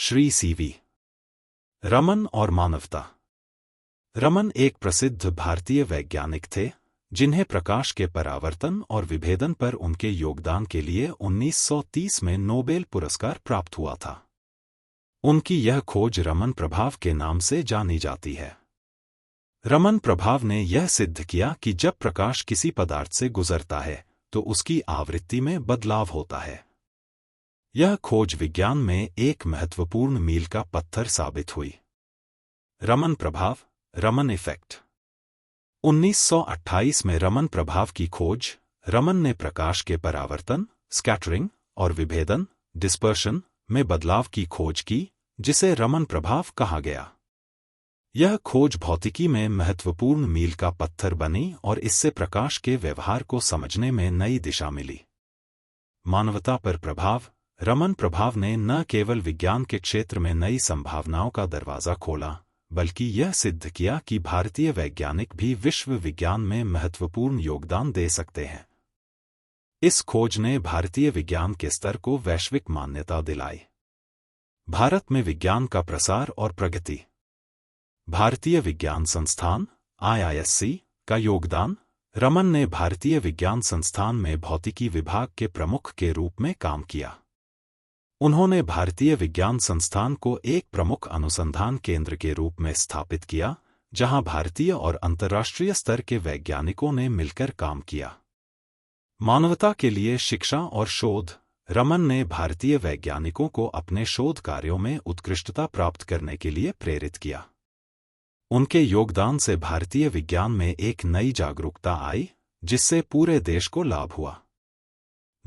Shri CV Raman और मानवता। रमन एक प्रसिद्ध भारतीय वैज्ञानिक थे जिन्हें प्रकाश के परावर्तन और विभेदन पर उनके योगदान के लिए 1930 में नोबेल पुरस्कार प्राप्त हुआ था। उनकी यह खोज रमन प्रभाव के नाम से जानी जाती है। रमन प्रभाव ने यह सिद्ध किया कि जब प्रकाश किसी पदार्थ से गुजरता है तो उसकी आवृत्ति में बदलाव होता है। यह खोज विज्ञान में एक महत्वपूर्ण मील का पत्थर साबित हुई। रमन प्रभाव, रमन इफेक्ट। 1928 में रमन प्रभाव की खोज, रमन ने प्रकाश के परावर्तन, स्कैटरिंग और विभेदन, डिस्पर्शन में बदलाव की खोज की, जिसे रमन प्रभाव कहा गया। यह खोज भौतिकी में महत्वपूर्ण मील का पत्थर बनी और इससे प्रकाश के व्यवहार को समझने में नई दिशा मिली। मानवता पर प्रभाव, रमन प्रभाव ने न केवल विज्ञान के क्षेत्र में नई संभावनाओं का दरवाजा खोला, बल्कि यह सिद्ध किया कि भारतीय वैज्ञानिक भी विश्व विज्ञान में महत्वपूर्ण योगदान दे सकते हैं। इस खोज ने भारतीय विज्ञान के स्तर को वैश्विक मान्यता दिलाई। भारत में विज्ञान का प्रसार और प्रगति। भारतीय विज्ञान संस्थान (IISc) का योगदान। रमन ने भारतीय विज्ञान संस्थान में भौतिकी विभाग के प्रमुख के रूप में काम किया। उन्होंने भारतीय विज्ञान संस्थान को एक प्रमुख अनुसंधान केंद्र के रूप में स्थापित किया, जहां भारतीय और अंतर्राष्ट्रीय स्तर के वैज्ञानिकों ने मिलकर काम किया। मानवता के लिए शिक्षा और शोध। रमन ने भारतीय वैज्ञानिकों को अपने शोध कार्यों में उत्कृष्टता प्राप्त करने के लिए प्रेरित किया। उनके योगदान से भारतीय विज्ञान में एक नई जागरूकता आई, जिससे पूरे देश को लाभ हुआ।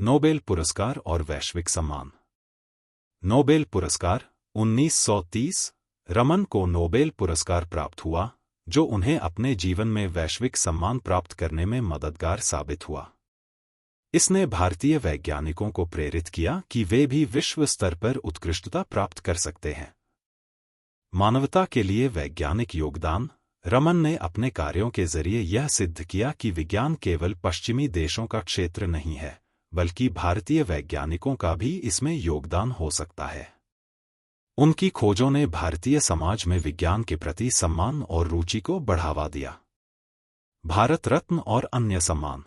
नोबेल पुरस्कार और वैश्विक सम्मान। नोबेल पुरस्कार 1930। रमन को नोबेल पुरस्कार प्राप्त हुआ, जो उन्हें अपने जीवन में वैश्विक सम्मान प्राप्त करने में मददगार साबित हुआ। इसने भारतीय वैज्ञानिकों को प्रेरित किया कि वे भी विश्व स्तर पर उत्कृष्टता प्राप्त कर सकते हैं। मानवता के लिए वैज्ञानिक योगदान। रमन ने अपने कार्यों के जरिए यह सिद्ध किया कि विज्ञान केवल पश्चिमी देशों का क्षेत्र नहीं है, बल्कि भारतीय वैज्ञानिकों का भी इसमें योगदान हो सकता है। उनकी खोजों ने भारतीय समाज में विज्ञान के प्रति सम्मान और रुचि को बढ़ावा दिया। भारत रत्न और अन्य सम्मान।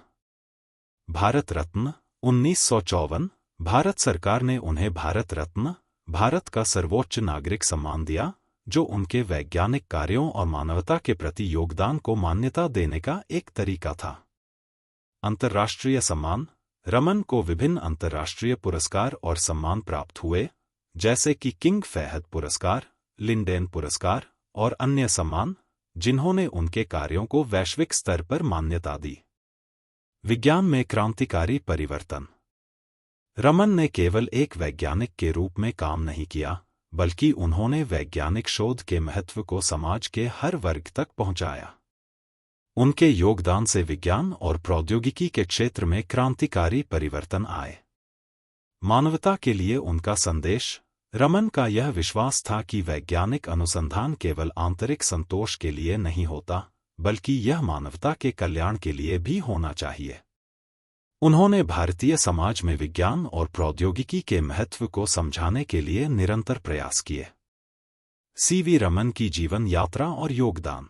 भारत रत्न 1954। भारत सरकार ने उन्हें भारत रत्न, भारत का सर्वोच्च नागरिक सम्मान दिया, जो उनके वैज्ञानिक कार्यों और मानवता के प्रति योगदान को मान्यता देने का एक तरीका था। अंतर्राष्ट्रीय सम्मान। रमन को विभिन्न अंतर्राष्ट्रीय पुरस्कार और सम्मान प्राप्त हुए, जैसे कि किंग फहद पुरस्कार, लिंडेन पुरस्कार और अन्य सम्मान, जिन्होंने उनके कार्यों को वैश्विक स्तर पर मान्यता दी। विज्ञान में क्रांतिकारी परिवर्तन। रमन ने केवल एक वैज्ञानिक के रूप में काम नहीं किया, बल्कि उन्होंने वैज्ञानिक शोध के महत्व को समाज के हर वर्ग तक पहुंचाया। उनके योगदान से विज्ञान और प्रौद्योगिकी के क्षेत्र में क्रांतिकारी परिवर्तन आए। मानवता के लिए उनका संदेश। रमन का यह विश्वास था कि वैज्ञानिक अनुसंधान केवल आंतरिक संतोष के लिए नहीं होता, बल्कि यह मानवता के कल्याण के लिए भी होना चाहिए। उन्होंने भारतीय समाज में विज्ञान और प्रौद्योगिकी के महत्व को समझाने के लिए निरंतर प्रयास किए। सीवी रमन की जीवन यात्रा और योगदान।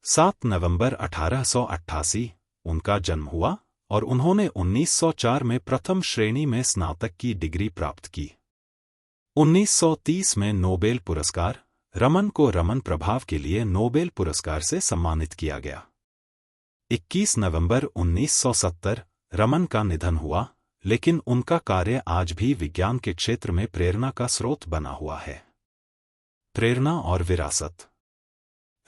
7 नवंबर 1888 उनका जन्म हुआ और उन्होंने 1904 में प्रथम श्रेणी में स्नातक की डिग्री प्राप्त की। 1930 में नोबेल पुरस्कार। रमन को रमन प्रभाव के लिए नोबेल पुरस्कार से सम्मानित किया गया। 21 नवंबर 1970 रमन का निधन हुआ, लेकिन उनका कार्य आज भी विज्ञान के क्षेत्र में प्रेरणा का स्रोत बना हुआ है। प्रेरणा और विरासत।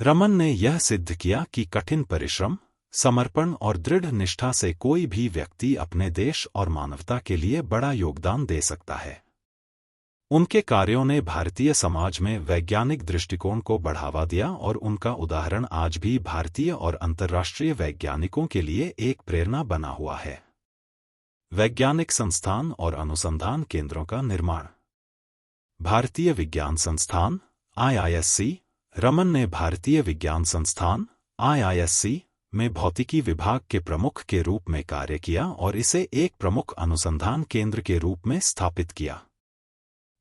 रमन ने यह सिद्ध किया कि कठिन परिश्रम, समर्पण और दृढ़ निष्ठा से कोई भी व्यक्ति अपने देश और मानवता के लिए बड़ा योगदान दे सकता है। उनके कार्यों ने भारतीय समाज में वैज्ञानिक दृष्टिकोण को बढ़ावा दिया और उनका उदाहरण आज भी भारतीय और अंतर्राष्ट्रीय वैज्ञानिकों के लिए एक प्रेरणा बना हुआ है। वैज्ञानिक संस्थान और अनुसंधान केंद्रों का निर्माण। भारतीय विज्ञान संस्थान (IISc). रमन ने भारतीय विज्ञान संस्थान (IISc) में भौतिकी विभाग के प्रमुख के रूप में कार्य किया और इसे एक प्रमुख अनुसंधान केंद्र के रूप में स्थापित किया।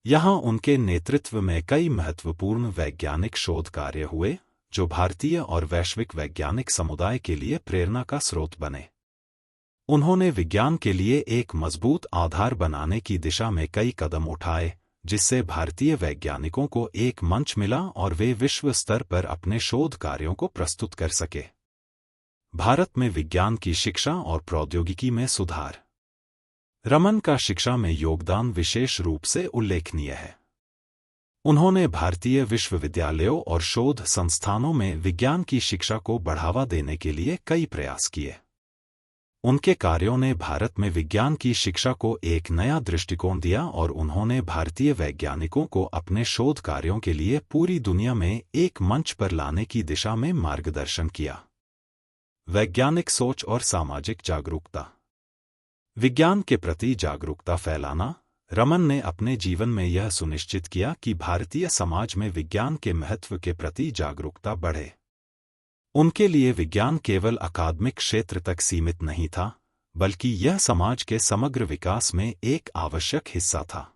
यहाँ उनके नेतृत्व में कई महत्वपूर्ण वैज्ञानिक शोध कार्य हुए जो भारतीय और वैश्विक वैज्ञानिक समुदाय के लिए प्रेरणा का स्रोत बने। उन्होंने विज्ञान के लिए एक मजबूत आधार बनाने की दिशा में कई कदम उठाए, जिससे भारतीय वैज्ञानिकों को एक मंच मिला और वे विश्व स्तर पर अपने शोध कार्यों को प्रस्तुत कर सके। भारत में विज्ञान की शिक्षा और प्रौद्योगिकी में सुधार। रमन का शिक्षा में योगदान विशेष रूप से उल्लेखनीय है। उन्होंने भारतीय विश्वविद्यालयों और शोध संस्थानों में विज्ञान की शिक्षा को बढ़ावा देने के लिए कई प्रयास किए। उनके कार्यों ने भारत में विज्ञान की शिक्षा को एक नया दृष्टिकोण दिया और उन्होंने भारतीय वैज्ञानिकों को अपने शोध कार्यों के लिए पूरी दुनिया में एक मंच पर लाने की दिशा में मार्गदर्शन किया। वैज्ञानिक सोच और सामाजिक जागरूकता। विज्ञान के प्रति जागरूकता फैलाना। रमन ने अपने जीवन में यह सुनिश्चित किया कि भारतीय समाज में विज्ञान के महत्व के प्रति जागरूकता बढ़े। उनके लिए विज्ञान केवल अकादमिक क्षेत्र तक सीमित नहीं था, बल्कि यह समाज के समग्र विकास में एक आवश्यक हिस्सा था।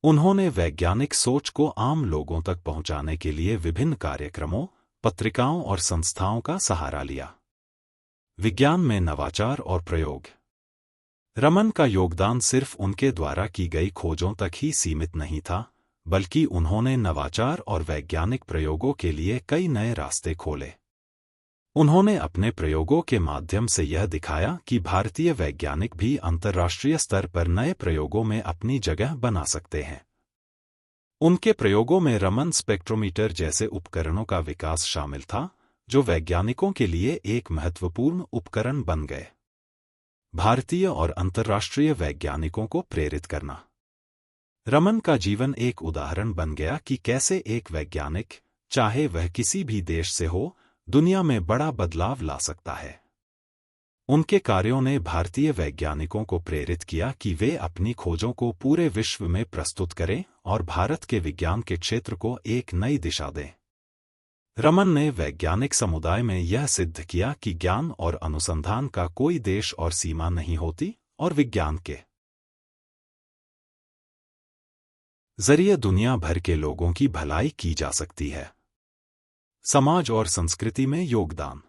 उन्होंने वैज्ञानिक सोच को आम लोगों तक पहुंचाने के लिए विभिन्न कार्यक्रमों, पत्रिकाओं और संस्थाओं का सहारा लिया। विज्ञान में नवाचार और प्रयोग। रमन का योगदान सिर्फ उनके द्वारा की गई खोजों तक ही सीमित नहीं था, बल्कि उन्होंने नवाचार और वैज्ञानिक प्रयोगों के लिए कई नए रास्ते खोले। उन्होंने अपने प्रयोगों के माध्यम से यह दिखाया कि भारतीय वैज्ञानिक भी अंतर्राष्ट्रीय स्तर पर नए प्रयोगों में अपनी जगह बना सकते हैं। उनके प्रयोगों में रमन स्पेक्ट्रोमीटर जैसे उपकरणों का विकास शामिल था, जो वैज्ञानिकों के लिए एक महत्वपूर्ण उपकरण बन गए। भारतीय और अंतर्राष्ट्रीय वैज्ञानिकों को प्रेरित करना। रमन का जीवन एक उदाहरण बन गया कि कैसे एक वैज्ञानिक, चाहे वह किसी भी देश से हो, दुनिया में बड़ा बदलाव ला सकता है। उनके कार्यों ने भारतीय वैज्ञानिकों को प्रेरित किया कि वे अपनी खोजों को पूरे विश्व में प्रस्तुत करें और भारत के विज्ञान के क्षेत्र को एक नई दिशा दें। रमन ने वैज्ञानिक समुदाय में यह सिद्ध किया कि ज्ञान और अनुसंधान का कोई देश और सीमा नहीं होती और विज्ञान के जरिए दुनिया भर के लोगों की भलाई की जा सकती है। समाज और संस्कृति में योगदान।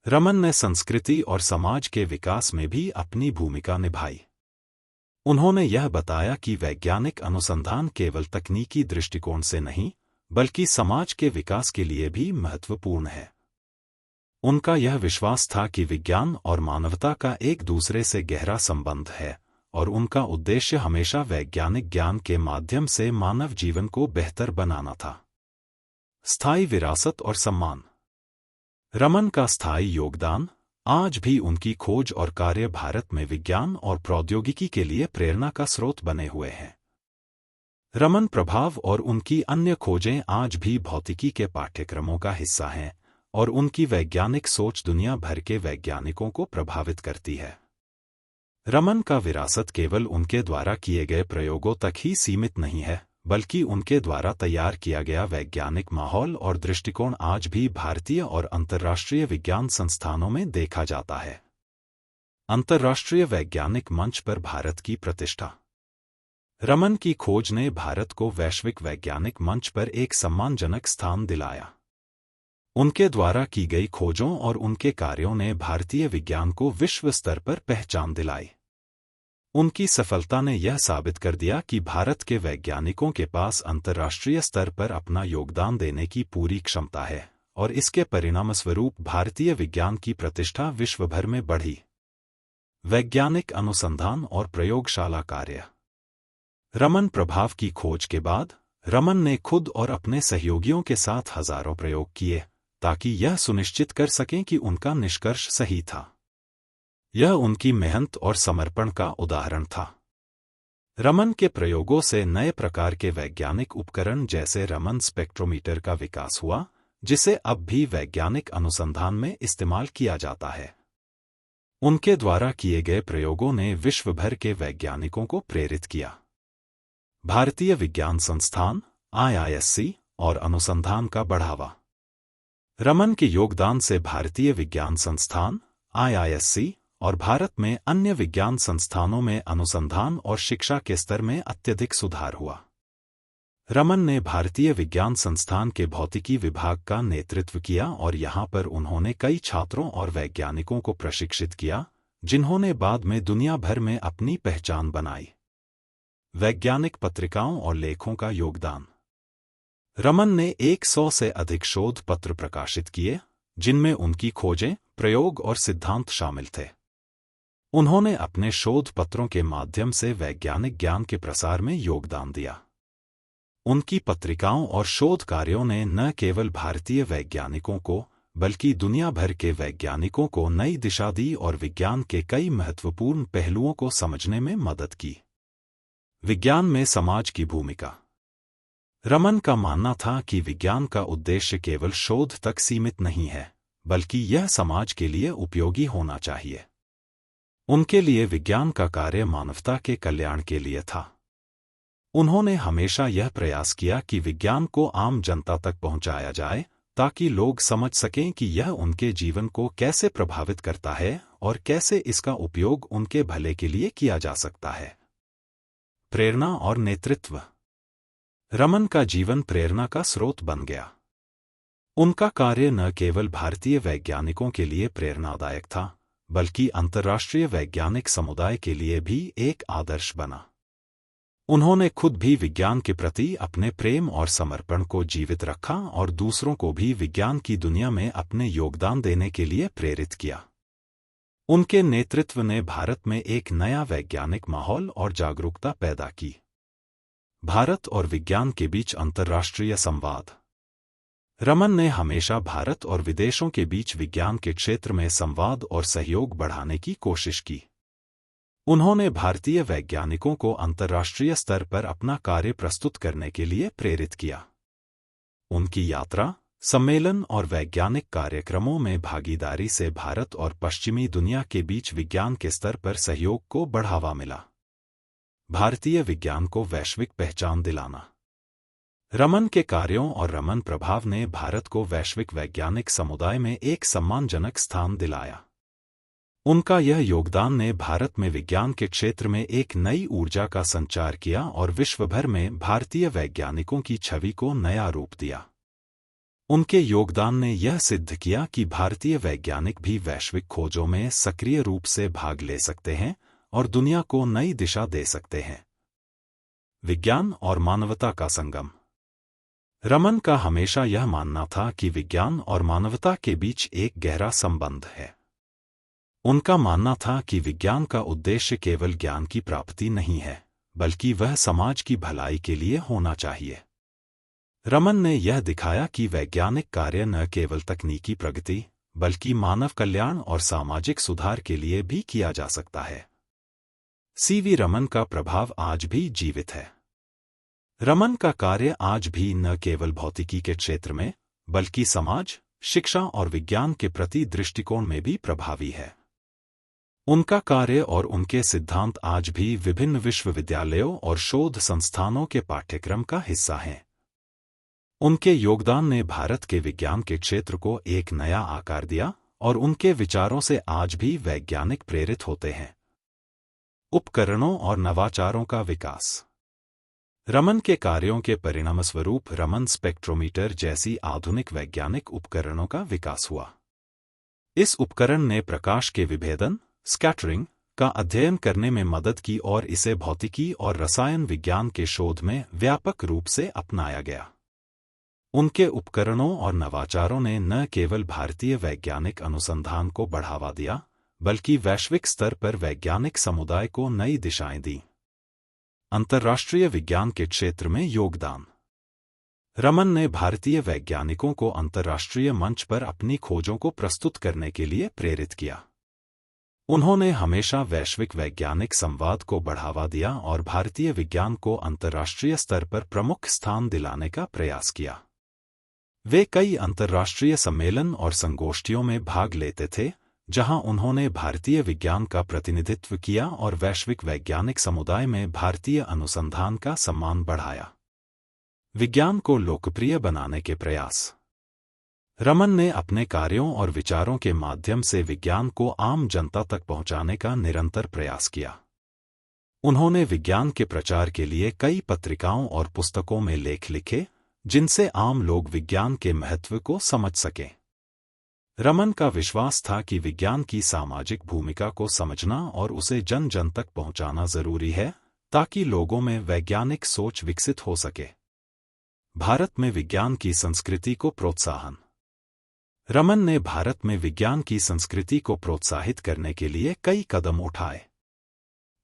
रमन ने संस्कृति और समाज के विकास में भी अपनी भूमिका निभाई। उन्होंने यह बताया कि वैज्ञानिक अनुसंधान केवल तकनीकी दृष्टिकोण से नहीं, बल्कि समाज के विकास के लिए भी महत्वपूर्ण है। उनका यह विश्वास था कि विज्ञान और मानवता का एक दूसरे से गहरा संबंध है और उनका उद्देश्य हमेशा वैज्ञानिक ज्ञान के माध्यम से मानव जीवन को बेहतर बनाना था। स्थायी विरासत और सम्मान। रमन का स्थायी योगदान आज भी उनकी खोज और कार्य भारत में विज्ञान और प्रौद्योगिकी के लिए प्रेरणा का स्रोत बने हुए हैं। रमन प्रभाव और उनकी अन्य खोजें आज भी भौतिकी के पाठ्यक्रमों का हिस्सा हैं और उनकी वैज्ञानिक सोच दुनिया भर के वैज्ञानिकों को प्रभावित करती है। रमन का विरासत केवल उनके द्वारा किए गए प्रयोगों तक ही सीमित नहीं है, बल्कि उनके द्वारा तैयार किया गया वैज्ञानिक माहौल और दृष्टिकोण आज भी भारतीय और अंतर्राष्ट्रीय विज्ञान संस्थानों में देखा जाता है। अंतर्राष्ट्रीय वैज्ञानिक मंच पर भारत की प्रतिष्ठा। रमन की खोज ने भारत को वैश्विक वैज्ञानिक मंच पर एक सम्मानजनक स्थान दिलाया। उनके द्वारा की गई खोजों और उनके कार्यों ने भारतीय विज्ञान को विश्व स्तर पर पहचान दिलाई। उनकी सफलता ने यह साबित कर दिया कि भारत के वैज्ञानिकों के पास अंतर्राष्ट्रीय स्तर पर अपना योगदान देने की पूरी क्षमता है और इसके परिणामस्वरूप भारतीय विज्ञान की प्रतिष्ठा विश्व भर में बढ़ी। वैज्ञानिक अनुसंधान और प्रयोगशाला कार्य। रमन प्रभाव की खोज के बाद रमन ने खुद और अपने सहयोगियों के साथ हजारों प्रयोग किए ताकि यह सुनिश्चित कर सकें कि उनका निष्कर्ष सही था। यह उनकी मेहनत और समर्पण का उदाहरण था। रमन के प्रयोगों से नए प्रकार के वैज्ञानिक उपकरण जैसे रमन स्पेक्ट्रोमीटर का विकास हुआ, जिसे अब भी वैज्ञानिक अनुसंधान में इस्तेमाल किया जाता है। उनके द्वारा किए गए प्रयोगों ने विश्व भर के वैज्ञानिकों को प्रेरित किया। भारतीय विज्ञान संस्थान (IISc) और अनुसंधान का बढ़ावा। रमन के योगदान से भारतीय विज्ञान संस्थान (IISc) और भारत में अन्य विज्ञान संस्थानों में अनुसंधान और शिक्षा के स्तर में अत्यधिक सुधार हुआ। रमन ने भारतीय विज्ञान संस्थान के भौतिकी विभाग का नेतृत्व किया और यहाँ पर उन्होंने कई छात्रों और वैज्ञानिकों को प्रशिक्षित किया, जिन्होंने बाद में दुनिया भर में अपनी पहचान बनाई। वैज्ञानिक पत्रिकाओं और लेखों का योगदान। रमन ने 100 से अधिक शोध पत्र प्रकाशित किए, जिनमें उनकी खोजें, प्रयोग और सिद्धांत शामिल थे। उन्होंने अपने शोध पत्रों के माध्यम से वैज्ञानिक ज्ञान के प्रसार में योगदान दिया। उनकी पत्रिकाओं और शोध कार्यों ने न केवल भारतीय वैज्ञानिकों को बल्कि दुनिया भर के वैज्ञानिकों को नई दिशा दी और विज्ञान के कई महत्वपूर्ण पहलुओं को समझने में मदद की। विज्ञान में समाज की भूमिका। रमन का मानना था कि विज्ञान का उद्देश्य केवल शोध तक सीमित नहीं है, बल्कि यह समाज के लिए उपयोगी होना चाहिए। उनके लिए विज्ञान का कार्य मानवता के कल्याण के लिए था। उन्होंने हमेशा यह प्रयास किया कि विज्ञान को आम जनता तक पहुंचाया जाए, ताकि लोग समझ सकें कि यह उनके जीवन को कैसे प्रभावित करता है और कैसे इसका उपयोग उनके भले के लिए किया जा सकता है। प्रेरणा और नेतृत्व। रमन का जीवन प्रेरणा का स्रोत बन गया। उनका कार्य न केवल भारतीय वैज्ञानिकों के लिए प्रेरणादायक था, बल्कि अंतर्राष्ट्रीय वैज्ञानिक समुदाय के लिए भी एक आदर्श बना। उन्होंने खुद भी विज्ञान के प्रति अपने प्रेम और समर्पण को जीवित रखा और दूसरों को भी विज्ञान की दुनिया में अपने योगदान देने के लिए प्रेरित किया। उनके नेतृत्व ने भारत में एक नया वैज्ञानिक माहौल और जागरूकता पैदा की। भारत और विज्ञान के बीच अंतर्राष्ट्रीय संवाद। रमन ने हमेशा भारत और विदेशों के बीच विज्ञान के क्षेत्र में संवाद और सहयोग बढ़ाने की कोशिश की। उन्होंने भारतीय वैज्ञानिकों को अंतर्राष्ट्रीय स्तर पर अपना कार्य प्रस्तुत करने के लिए प्रेरित किया। उनकी यात्रा, सम्मेलन और वैज्ञानिक कार्यक्रमों में भागीदारी से भारत और पश्चिमी दुनिया के बीच विज्ञान के स्तर पर सहयोग को बढ़ावा मिला। भारतीय विज्ञान को वैश्विक पहचान दिलाना। रमन के कार्यों और रमन प्रभाव ने भारत को वैश्विक वैज्ञानिक समुदाय में एक सम्मानजनक स्थान दिलाया। उनका यह योगदान ने भारत में विज्ञान के क्षेत्र में एक नई ऊर्जा का संचार किया और विश्व भर में भारतीय वैज्ञानिकों की छवि को नया रूप दिया। उनके योगदान ने यह सिद्ध किया कि भारतीय वैज्ञानिक भी वैश्विक खोजों में सक्रिय रूप से भाग ले सकते हैं और दुनिया को नई दिशा दे सकते हैं। विज्ञान और मानवता का संगम। रमन का हमेशा यह मानना था कि विज्ञान और मानवता के बीच एक गहरा संबंध है। उनका मानना था कि विज्ञान का उद्देश्य केवल ज्ञान की प्राप्ति नहीं है, बल्कि वह समाज की भलाई के लिए होना चाहिए। रमन ने यह दिखाया कि वैज्ञानिक कार्य न केवल तकनीकी प्रगति, बल्कि मानव कल्याण और सामाजिक सुधार के लिए भी किया जा सकता है। सीवी रमन का प्रभाव आज भी जीवित है। रमन का कार्य आज भी न केवल भौतिकी के क्षेत्र में, बल्कि समाज, शिक्षा और विज्ञान के प्रति दृष्टिकोण में भी प्रभावी है। उनका कार्य और उनके सिद्धांत आज भी विभिन्न विश्वविद्यालयों और शोध संस्थानों के पाठ्यक्रम का हिस्सा हैं। उनके योगदान ने भारत के विज्ञान के क्षेत्र को एक नया आकार दिया और उनके विचारों से आज भी वैज्ञानिक प्रेरित होते हैं। उपकरणों और नवाचारों का विकास। रमन के कार्यों के परिणामस्वरूप रमन स्पेक्ट्रोमीटर जैसी आधुनिक वैज्ञानिक उपकरणों का विकास हुआ। इस उपकरण ने प्रकाश के विभेदन, स्कैटरिंग का अध्ययन करने में मदद की और इसे भौतिकी और रसायन विज्ञान के शोध में व्यापक रूप से अपनाया गया। उनके उपकरणों और नवाचारों ने न केवल भारतीय वैज्ञानिक अनुसंधान को बढ़ावा दिया, बल्कि वैश्विक स्तर पर वैज्ञानिक समुदाय को नई दिशाएं दी। अंतर्राष्ट्रीय विज्ञान के क्षेत्र में योगदान। रमन ने भारतीय वैज्ञानिकों को अंतर्राष्ट्रीय मंच पर अपनी खोजों को प्रस्तुत करने के लिए प्रेरित किया। उन्होंने हमेशा वैश्विक वैज्ञानिक संवाद को बढ़ावा दिया और भारतीय विज्ञान को अंतर्राष्ट्रीय स्तर पर प्रमुख स्थान दिलाने का प्रयास किया। वे कई अंतर्राष्ट्रीय सम्मेलन और संगोष्ठियों में भाग लेते थे, जहां उन्होंने भारतीय विज्ञान का प्रतिनिधित्व किया और वैश्विक वैज्ञानिक समुदाय में भारतीय अनुसंधान का सम्मान बढ़ाया। विज्ञान को लोकप्रिय बनाने के प्रयास। रमन ने अपने कार्यों और विचारों के माध्यम से विज्ञान को आम जनता तक पहुंचाने का निरंतर प्रयास किया। उन्होंने विज्ञान के प्रचार के लिए कई पत्रिकाओं और पुस्तकों में लेख लिखे, जिनसे आम लोग विज्ञान के महत्व को समझ सकें। रमन का विश्वास था कि विज्ञान की सामाजिक भूमिका को समझना और उसे जन जन तक पहुंचाना जरूरी है, ताकि लोगों में वैज्ञानिक सोच विकसित हो सके। भारत में विज्ञान की संस्कृति को प्रोत्साहन। रमन ने भारत में विज्ञान की संस्कृति को प्रोत्साहित करने के लिए कई कदम उठाए।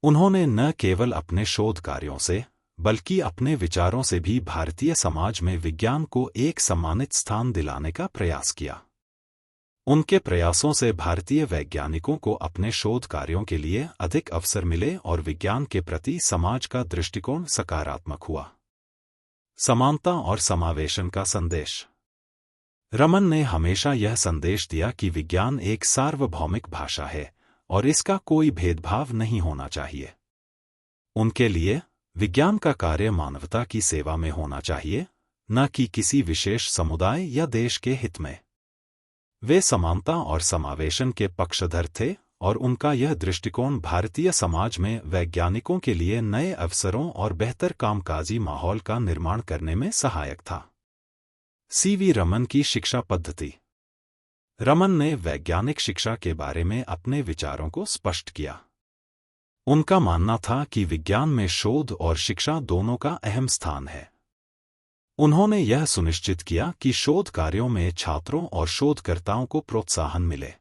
उन्होंने न केवल अपने शोध कार्यों से, बल्कि अपने विचारों से भी भारतीय समाज में विज्ञान को एक सम्मानित स्थान दिलाने का प्रयास किया। उनके प्रयासों से भारतीय वैज्ञानिकों को अपने शोध कार्यों के लिए अधिक अवसर मिले और विज्ञान के प्रति समाज का दृष्टिकोण सकारात्मक हुआ। समानता और समावेशन का संदेश। रमन ने हमेशा यह संदेश दिया कि विज्ञान एक सार्वभौमिक भाषा है और इसका कोई भेदभाव नहीं होना चाहिए। उनके लिए विज्ञान का कार्य मानवता की सेवा में होना चाहिए, न कि किसी विशेष समुदाय या देश के हित में। वे समानता और समावेशन के पक्षधर थे और उनका यह दृष्टिकोण भारतीय समाज में वैज्ञानिकों के लिए नए अवसरों और बेहतर कामकाजी माहौल का निर्माण करने में सहायक था। सीवी रमन की शिक्षा पद्धति। रमन ने वैज्ञानिक शिक्षा के बारे में अपने विचारों को स्पष्ट किया। उनका मानना था कि विज्ञान में शोध और शिक्षा दोनों का अहम स्थान है। उन्होंने यह सुनिश्चित किया कि शोध कार्यों में छात्रों और शोधकर्ताओं को प्रोत्साहन मिले।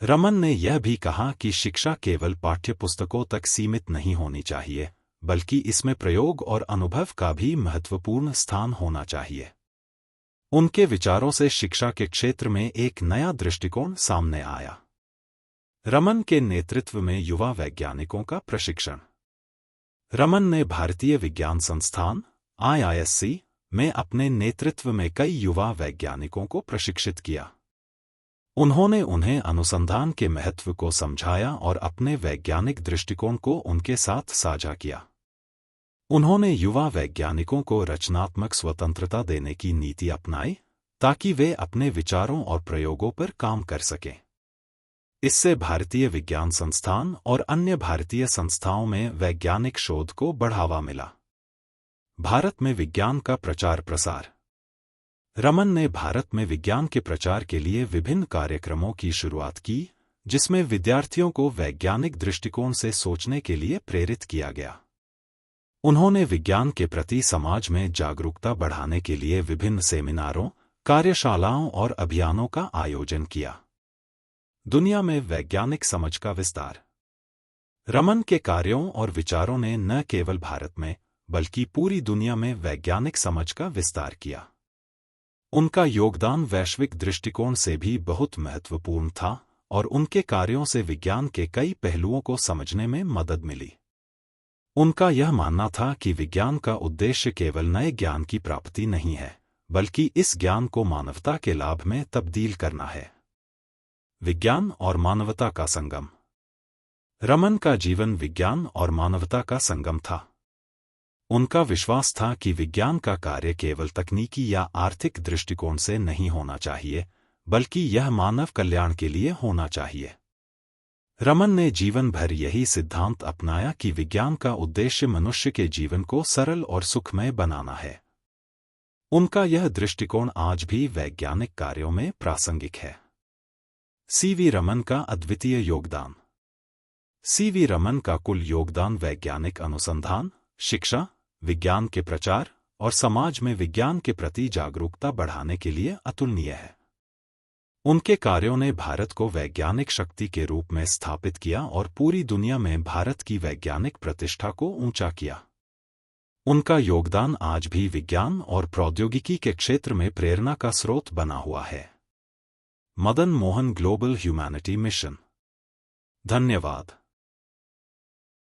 रमन ने यह भी कहा कि शिक्षा केवल पाठ्यपुस्तकों तक सीमित नहीं होनी चाहिए, बल्कि इसमें प्रयोग और अनुभव का भी महत्वपूर्ण स्थान होना चाहिए। उनके विचारों से शिक्षा के क्षेत्र में एक नया दृष्टिकोण सामने आया। रमन के नेतृत्व में युवा वैज्ञानिकों का प्रशिक्षण। रमन ने भारतीय विज्ञान संस्थान (IISc) में अपने नेतृत्व में कई युवा वैज्ञानिकों को प्रशिक्षित किया। उन्होंने उन्हें अनुसंधान के महत्व को समझाया और अपने वैज्ञानिक दृष्टिकोण को उनके साथ साझा किया। उन्होंने युवा वैज्ञानिकों को रचनात्मक स्वतंत्रता देने की नीति अपनाई, ताकि वे अपने विचारों और प्रयोगों पर काम कर सकें। इससे भारतीय विज्ञान संस्थान और अन्य भारतीय संस्थाओं में वैज्ञानिक शोध को बढ़ावा मिला। भारत में विज्ञान का प्रचार प्रसार। रमन ने भारत में विज्ञान के प्रचार के लिए विभिन्न कार्यक्रमों की शुरुआत की, जिसमें विद्यार्थियों को वैज्ञानिक दृष्टिकोण से सोचने के लिए प्रेरित किया गया। उन्होंने विज्ञान के प्रति समाज में जागरूकता बढ़ाने के लिए विभिन्न सेमिनारों, कार्यशालाओं और अभियानों का आयोजन किया। दुनिया में वैज्ञानिक समझ का विस्तार। रमन के कार्यों और विचारों ने न केवल भारत में, बल्कि पूरी दुनिया में वैज्ञानिक समझ का विस्तार किया। उनका योगदान वैश्विक दृष्टिकोण से भी बहुत महत्वपूर्ण था और उनके कार्यों से विज्ञान के कई पहलुओं को समझने में मदद मिली। उनका यह मानना था कि विज्ञान का उद्देश्य केवल नए ज्ञान की प्राप्ति नहीं है, बल्कि इस ज्ञान को मानवता के लाभ में तब्दील करना है। विज्ञान और मानवता का संगम। रमन का जीवन विज्ञान और मानवता का संगम था। उनका विश्वास था कि विज्ञान का कार्य केवल तकनीकी या आर्थिक दृष्टिकोण से नहीं होना चाहिए, बल्कि यह मानव कल्याण के लिए होना चाहिए। रमन ने जीवन भर यही सिद्धांत अपनाया कि विज्ञान का उद्देश्य मनुष्य के जीवन को सरल और सुखमय बनाना है। उनका यह दृष्टिकोण आज भी वैज्ञानिक कार्यों में प्रासंगिक है। सीवी रमन का अद्वितीय योगदान। सीवी रमन का कुल योगदान वैज्ञानिक अनुसंधान, शिक्षा, विज्ञान के प्रचार और समाज में विज्ञान के प्रति जागरूकता बढ़ाने के लिए अतुलनीय है। उनके कार्यों ने भारत को वैज्ञानिक शक्ति के रूप में स्थापित किया और पूरी दुनिया में भारत की वैज्ञानिक प्रतिष्ठा को ऊंचा किया। उनका योगदान आज भी विज्ञान और प्रौद्योगिकी के क्षेत्र में प्रेरणा का स्रोत बना हुआ है। Madan Mohan global humanity mission. धन्यवाद।